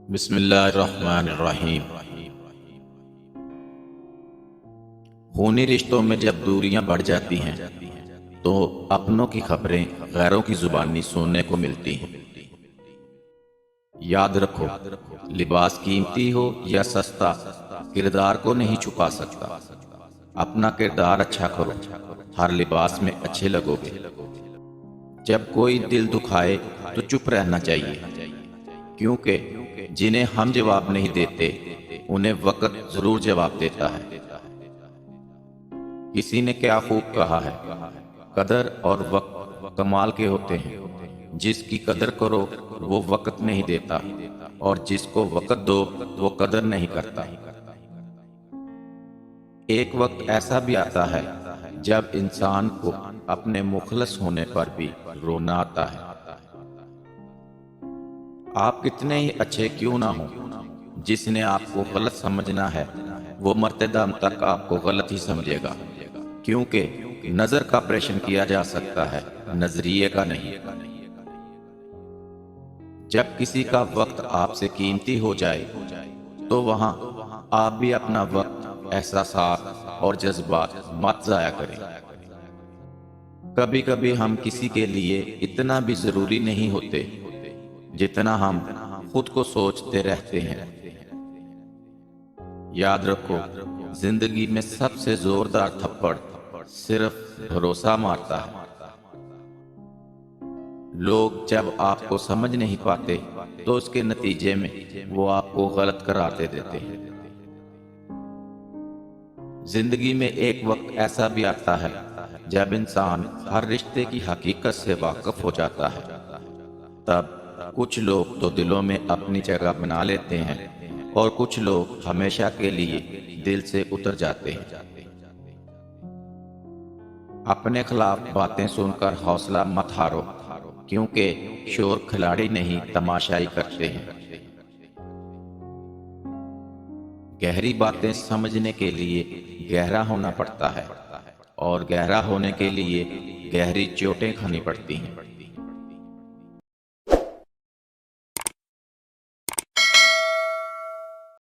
بسم اللہ الرحمن الرحیم۔ خونی رشتوں میں جب دوریاں بڑھ جاتی ہیں تو اپنوں کی خبریں غیروں کی زبانی سننے کو ملتی ہیں۔ یاد رکھو، لباس قیمتی ہو یا سستا، کردار کو نہیں چھپا سکتا۔ اپنا کردار اچھا کرو، ہر لباس میں اچھے لگو گے۔ جب کوئی دل دکھائے تو چپ رہنا چاہیے، کیونکہ جنہیں ہم جواب نہیں دیتے انہیں وقت ضرور جواب دیتا ہے۔ کسی نے کیا خوب کہا ہے، قدر اور وقت کمال کے ہوتے ہیں۔ جس کی قدر کرو وہ وقت نہیں دیتا، اور جس کو وقت دو وہ قدر نہیں کرتا۔ ایک وقت ایسا بھی آتا ہے جب انسان کو اپنے مخلص ہونے پر بھی رونا آتا ہے۔ آپ کتنے ہی اچھے کیوں نہ ہوں، جس نے آپ کو غلط سمجھنا ہے وہ مرتے دم تک آپ کو غلط ہی سمجھے گا، کیونکہ نظر کا آپریشن کیا جا سکتا ہے، نظریے کا نہیں۔ جب کسی کا وقت آپ سے قیمتی ہو جائے تو وہاں آپ بھی اپنا وقت، احساسات اور جذبات مت ضائع کریں۔ کبھی کبھی ہم کسی کے لیے اتنا بھی ضروری نہیں ہوتے جتنا ہم خود کو سوچتے رہتے ہیں۔ یاد رکھو، زندگی میں سب سے زوردار تھپڑ صرف بھروسہ مارتا ہے۔ لوگ جب آپ کو سمجھ نہیں پاتے تو اس کے نتیجے میں وہ آپ کو غلط قرار دیتے ہیں۔ زندگی میں ایک وقت ایسا بھی آتا ہے جب انسان ہر رشتے کی حقیقت سے واقف ہو جاتا ہے۔ تب کچھ لوگ تو دلوں میں اپنی جگہ بنا لیتے ہیں، اور کچھ لوگ ہمیشہ کے لیے دل سے اتر جاتے ہیں۔ اپنے خلاف باتیں سن کر حوصلہ مت ہارو، کیونکہ شور کھلاڑی نہیں تماشائی کرتے ہیں۔ گہری باتیں سمجھنے کے لیے گہرا ہونا پڑتا ہے، اور گہرا ہونے کے لیے گہری چوٹیں کھانی پڑتی ہیں۔